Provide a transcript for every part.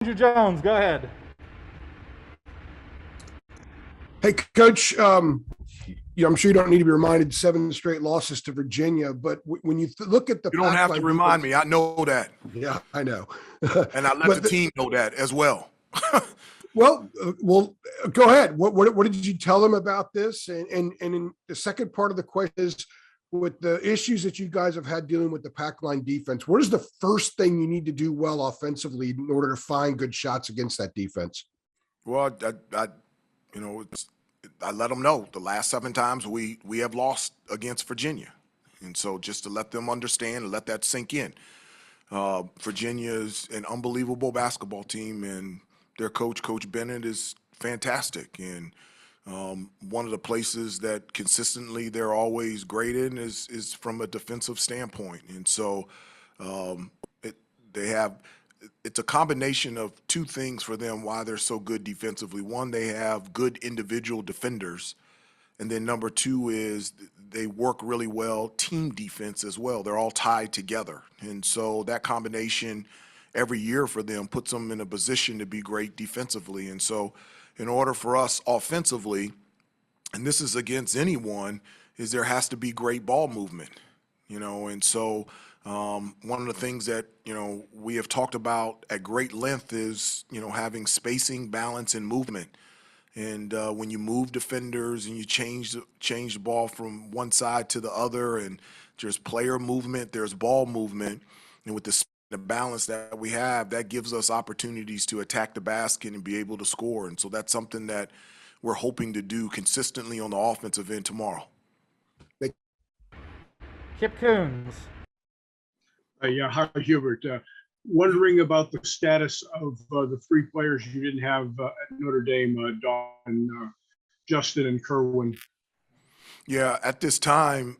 Andrew Jones, go ahead. Hey, Coach. I'm sure you don't need to be reminded 7 straight losses to Virginia, but when you look at the You don't have to remind me. I know that. Yeah, I know. And I let the team know that as well. Well, go ahead. What did you tell them about this? And in the second part of the question is, with the issues that you guys have had dealing with the pack line defense, what is the first thing you need to do well offensively in order to find good shots against that defense? Well, I let them know the last 7 times we have lost against Virginia, and so just to let them understand and let that sink in. Virginia is an unbelievable basketball team, and their coach, Coach Bennett, is fantastic. And one of the places that consistently they're always great in is from a defensive standpoint. And so it's a combination of 2 things for them why they're so good defensively. One, they have good individual defenders. And then number 2 is they work really well team defense as well. They're all tied together. And so that combination every year for them puts them in a position to be great defensively. And so in order for us offensively, and this is against anyone, is there has to be great ball movement, and so one of the things that, we have talked about at great length is, having spacing, balance, and movement. And when you move defenders and you change the ball from one side to the other, and there's player movement, there's ball movement, and with the balance that we have, that gives us opportunities to attack the basket and be able to score. And so that's something that we're hoping to do consistently on the offensive end tomorrow. Kip Coons. Yeah, hi, Hubert. Wondering about the status of the 3 players you didn't have at Notre Dame, Dawson, Justin, and Kerwin. Yeah, at this time,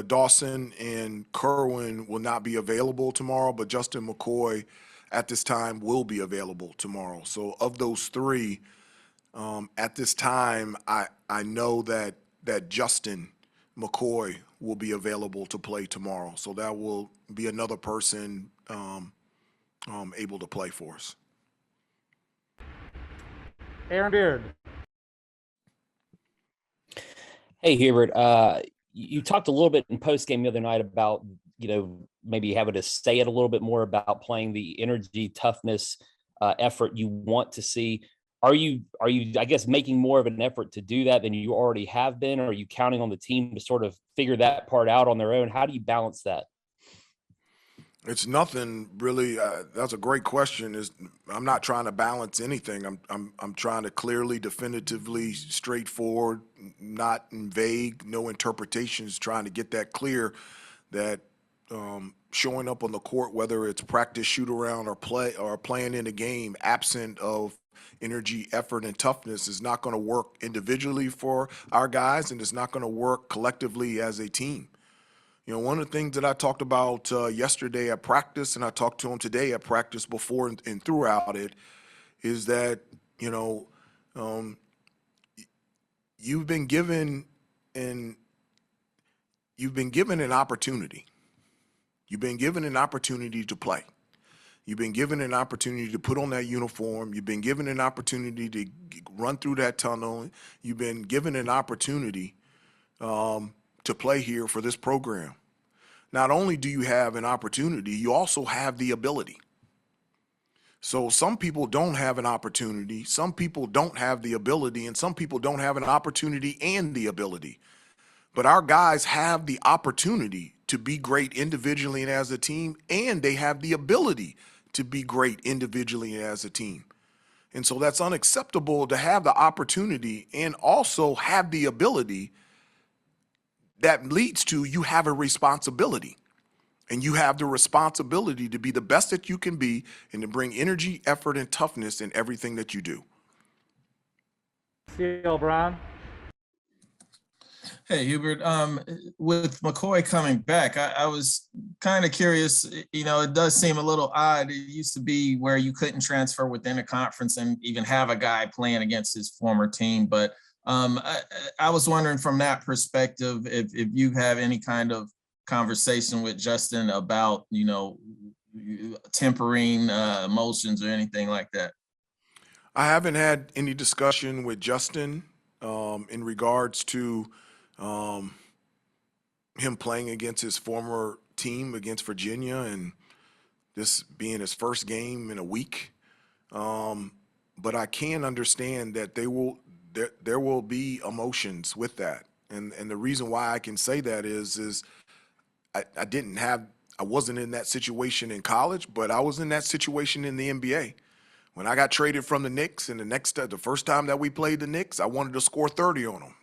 Dawson and Kerwin will not be available tomorrow, but Justin McCoy at this time will be available tomorrow. So of those 3, at this time, I know that Justin McCoy will be available to play tomorrow. So that will be another person able to play for us. Aaron Beard. Hey, Hubert. You talked a little bit in post game the other night about, maybe having to say it a little bit more about playing the energy, toughness, effort you want to see. Are you, I guess, making more of an effort to do that than you already have been? Or are you counting on the team to sort of figure that part out on their own? How do you balance that? It's nothing really. That's a great question. I'm not trying to balance anything. I'm trying to clearly, definitively, straightforward, not in vague, no interpretations. Trying to get that clear that showing up on the court, whether it's practice, shoot around, or playing in a game, absent of energy, effort, and toughness, is not going to work individually for our guys, and it's not going to work collectively as a team. One of the things that I talked about yesterday at practice, and I talked to him today at practice before and throughout it, is that, you've been given an opportunity. You've been given an opportunity to play. You've been given an opportunity to put on that uniform. You've been given an opportunity to run through that tunnel. You've been given an opportunity to play here for this program. Not only do you have an opportunity, you also have the ability. So some people don't have an opportunity, some people don't have the ability, and some people don't have an opportunity and the ability. But our guys have the opportunity to be great individually and as a team, and they have the ability to be great individually and as a team. And so that's unacceptable to have the opportunity and also have the ability. That leads to you have a responsibility, and you have the responsibility to be the best that you can be and to bring energy, effort, and toughness in everything that you do. C.L. Brown. Hey, Hubert, with McCoy coming back, I was kind of curious, it does seem a little odd. It used to be where you couldn't transfer within a conference and even have a guy playing against his former team. But I was wondering from that perspective, if you have any kind of conversation with Justin about, tempering emotions or anything like that? I haven't had any discussion with Justin in regards to him playing against his former team against Virginia and this being his first game in a week. But I can understand that there will be emotions with that. And the reason why I can say that is I wasn't in that situation in college, but I was in that situation in the NBA. When I got traded from the Knicks, and the first time that we played the Knicks, I wanted to score 30 on them.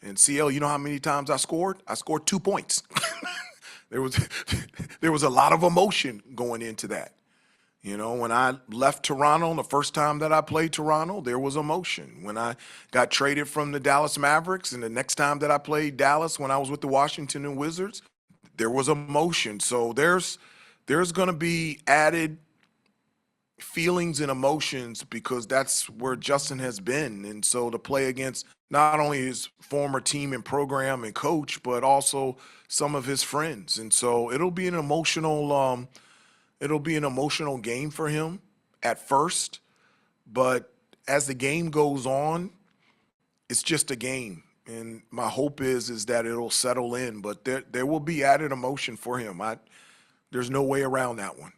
And CL, you know how many times I scored? I scored 2 points. there was a lot of emotion going into that. You know, when I left Toronto, the first time that I played Toronto, there was emotion. When I got traded from the Dallas Mavericks, and the next time that I played Dallas when I was with the Washington Wizards, there was emotion. So there's going to be added feelings and emotions because that's where Justin has been. And so to play against not only his former team and program and coach, but also some of his friends. And so it'll be an emotional game for him at first, but as the game goes on, it's just a game. And my hope is that it'll settle in, but there will be added emotion for him. There's no way around that one.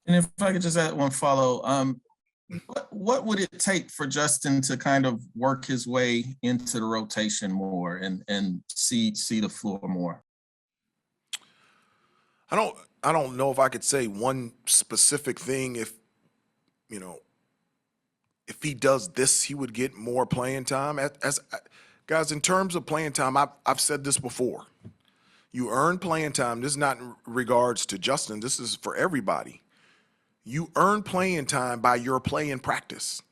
And if I could just add one follow, what would it take for Justin to kind of work his way into the rotation more and see the floor more? I don't know if I could say one specific thing. If he does this, he would get more playing time. Guys, in terms of playing time, I've said this before. You earn playing time. This is not in regards to Justin. This is for everybody. You earn playing time by your play in practice.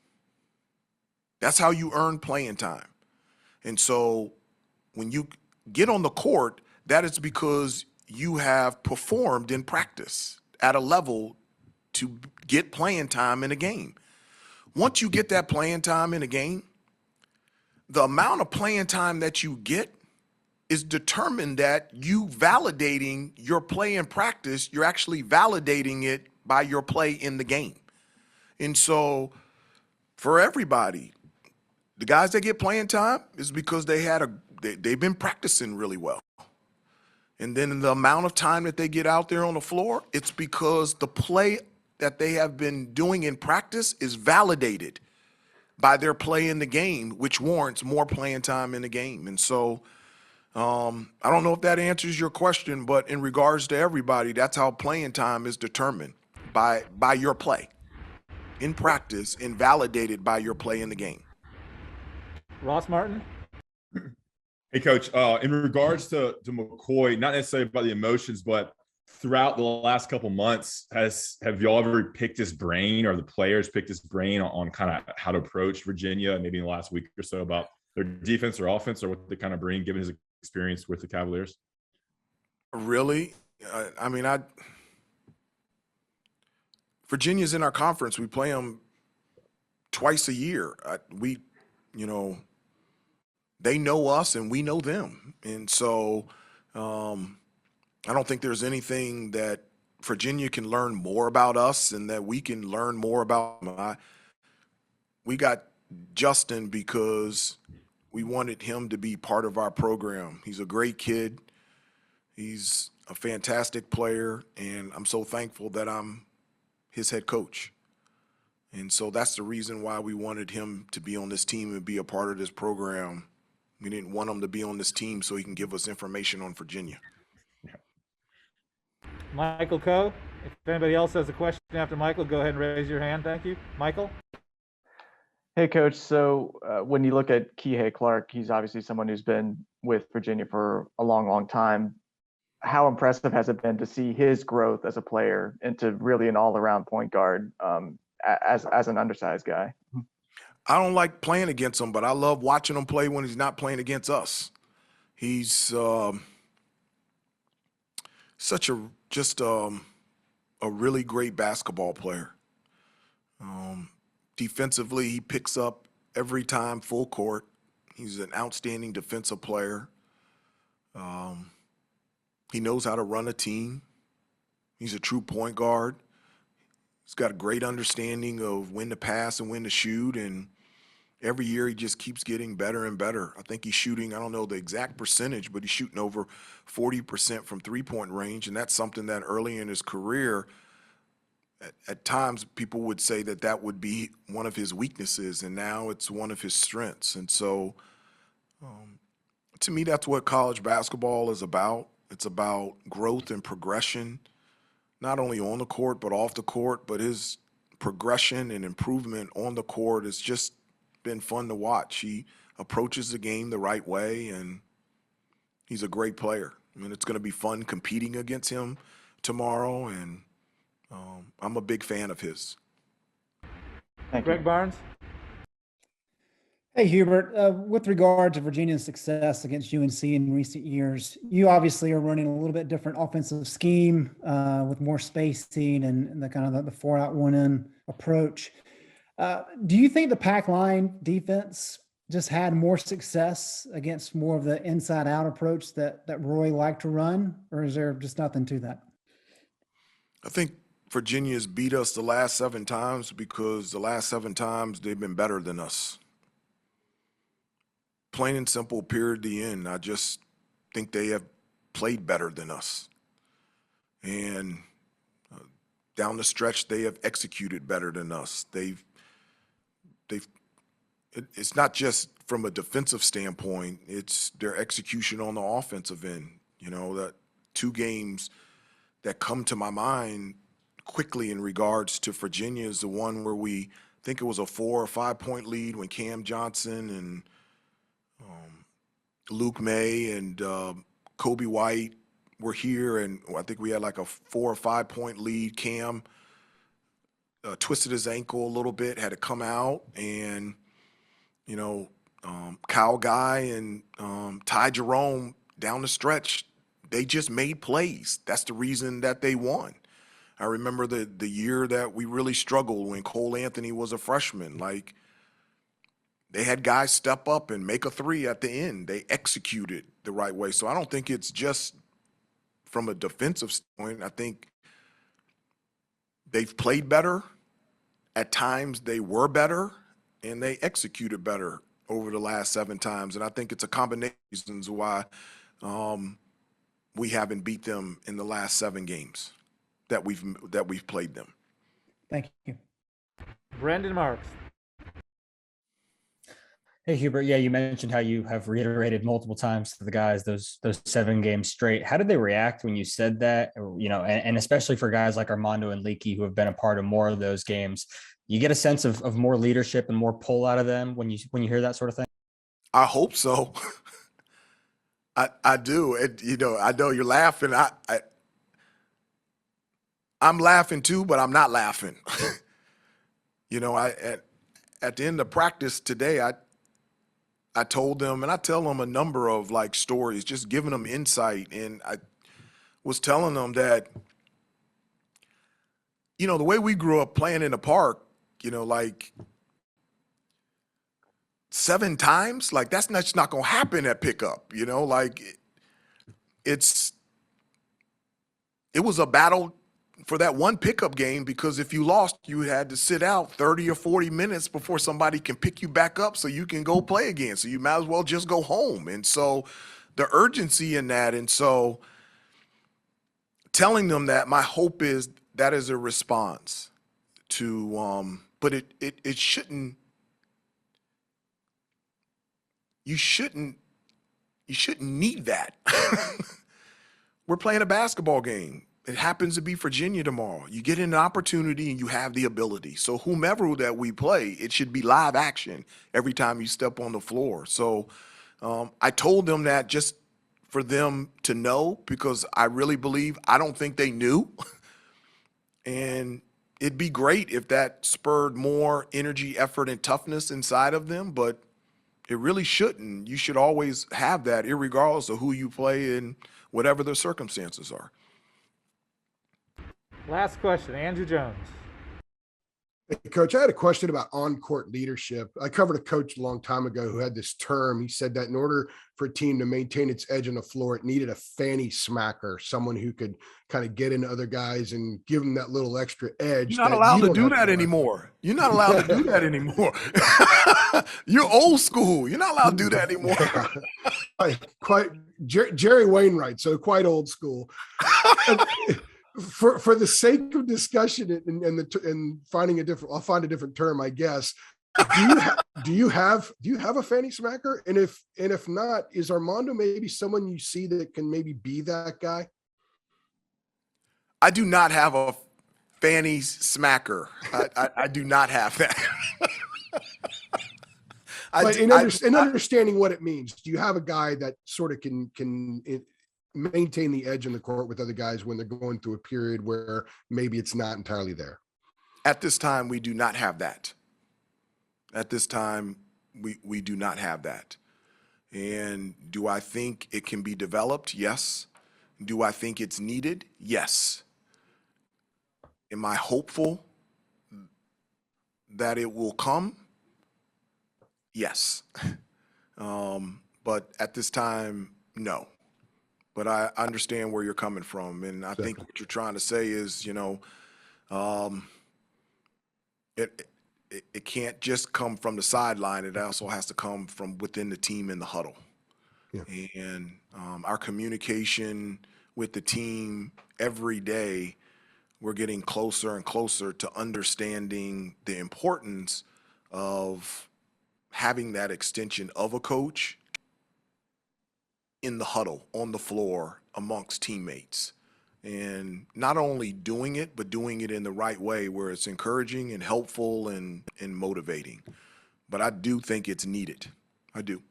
That's how you earn playing time. And so when you get on the court, that is because you have performed in practice at a level to get playing time in a game. Once you get that playing time in a game, the amount of playing time that you get is determined that you validating your play in practice, you're actually validating it by your play in the game. And so for everybody, the guys that get playing time is because they've been practicing really well. And then the amount of time that they get out there on the floor, it's because the play that they have been doing in practice is validated by their play in the game, which warrants more playing time in the game. And so I don't know if that answers your question, but in regards to everybody, that's how playing time is determined by your play in practice and validated by your play in the game. Ross Martin. Hey, Coach, in regards to McCoy, not necessarily about the emotions, but throughout the last couple months, have y'all ever picked his brain or the players picked his brain on kind of how to approach Virginia, maybe in the last week or so, about their defense or offense or what they kind of bring, given his experience with the Cavaliers? Really? Virginia's in our conference. We play them twice a year. They know us and we know them. And so I don't think there's anything that Virginia can learn more about us and that we can learn more about them. We got Justin because we wanted him to be part of our program. He's a great kid. He's a fantastic player, and I'm so thankful that I'm his head coach. And so that's the reason why we wanted him to be on this team and be a part of this program. We didn't want him to be on this team so he can give us information on Virginia. Michael Coe. If anybody else has a question after Michael, go ahead and raise your hand. Thank you. Michael? Hey, Coach. So when you look at Kihei Clark, he's obviously someone who's been with Virginia for a long, long time. How impressive has it been to see his growth as a player into really an all-around point guard as an undersized guy? I don't like playing against him, but I love watching him play when he's not playing against us. He's such a really great basketball player. Defensively, he picks up every time full court. He's an outstanding defensive player. He knows how to run a team. He's a true point guard. He's got a great understanding of when to pass and when to shoot, and every year he just keeps getting better and better. I think he's shooting, I don't know the exact percentage, but he's shooting over 40% from three-point range, and that's something that early in his career, at times people would say that that would be one of his weaknesses, and now it's one of his strengths. And so to me, that's what college basketball is about. It's about growth and progression, not only on the court but off the court. But his progression and improvement on the court has just been fun to watch. He approaches the game the right way, and he's a great player. I mean, it's going to be fun competing against him tomorrow, and I'm a big fan of his. Thank Greg you. Barnes. Hey, Hubert, with regard to Virginia's success against UNC in recent years, you obviously are running a little bit different offensive scheme with more spacing and the kind of the 4-out 1-in approach. Do you think the pack line defense just had more success against more of the inside-out approach that Roy liked to run, or is there just nothing to that? I think Virginia's beat us the last 7 times because the last 7 times they've been better than us. Plain and simple, period, the end. I just think they have played better than us. And down the stretch, they have executed better than us. It's not just from a defensive standpoint, it's their execution on the offensive end. You know, that 2 games that come to my mind quickly in regards to Virginia is the one where we think it was a 4 or 5 point lead when Cam Johnson and Luke May and Kobe White were here, and I think we had like a 4 or 5 point lead. Cam twisted his ankle a little bit, had to come out, and you know, Kyle Guy and Ty Jerome down the stretch, they just made plays. That's the reason that they won. I remember the year that we really struggled when Cole Anthony was a freshman. Like, they had guys step up and make a 3 at the end. They executed the right way. So I don't think it's just from a defensive standpoint. I think they've played better. At times they were better, and they executed better over the last 7 times. And I think it's a combination of reasons why we haven't beat them in the last 7 games that we've played them. Thank you. Brandon Marks. Hey, Hubert. Yeah, you mentioned how you have reiterated multiple times to the guys those 7 games straight. How did they react when you said that? Or, you know, and especially for guys like Armando and Leakey who have been a part of more of those games, you get a sense of more leadership and more pull out of them when you hear that sort of thing. I hope so. I do. And, you know, I know you're laughing. I'm laughing too, but I'm not laughing. You know, at the end of practice today, I told them, and I tell them a number of like stories, just giving them insight. And I was telling them that, you know, the way we grew up playing in the park, you know, like 7 times, like that's not going to happen at pickup, you know, like it was a battle for that one pickup game, because if you lost, you had to sit out 30 or 40 minutes before somebody can pick you back up so you can go play again. So you might as well just go home. And so the urgency in that. And so telling them that my hope is that is a response to, but it shouldn't, you shouldn't need that. We're playing a basketball game. It happens to be Virginia tomorrow. You get an opportunity and you have the ability. So whomever that we play, it should be live action every time you step on the floor. So I told them that just for them to know, because I really believe, I don't think they knew. And it'd be great if that spurred more energy, effort, and toughness inside of them, but it really shouldn't. You should always have that, irregardless of who you play and whatever the circumstances are. Last question, Andrew Jones. Hey, Coach, I had a question about on-court leadership. I covered a coach a long time ago who had this term. He said that in order for a team to maintain its edge on the floor, it needed a fanny smacker, someone who could kind of get into other guys and give them that little extra edge. You're not that allowed you to don't do have that have. anymore. You're not allowed to do that anymore. You're old school. You're not allowed to do that anymore. Quite Jerry Wainwright, so quite old school. For the sake of discussion and finding a different, I'll find a different term, I guess. Do you have a fanny smacker? And if not, is Armando maybe someone you see that can maybe be that guy? I do not have a fanny smacker. I do not have that. But in understanding what it means, do you have a guy that sort of can maintain the edge in the court with other guys when they're going through a period where maybe it's not entirely there? At this time, we do not have that. At this time, we do not have that. And do I think it can be developed? Yes. Do I think it's needed? Yes. Am I hopeful that it will come? Yes. But at this time, no. But I understand where you're coming from. And I think what you're trying to say is, it can't just come from the sideline. It also has to come from within the team in the huddle. Yeah. And our communication with the team every day, we're getting closer and closer to understanding the importance of having that extension of a coach in the huddle, on the floor, amongst teammates. And not only doing it, but doing it in the right way where it's encouraging and helpful and motivating. But I do think it's needed. I do.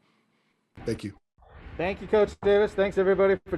Thank you. Thank you, Coach Davis. Thanks, everybody, for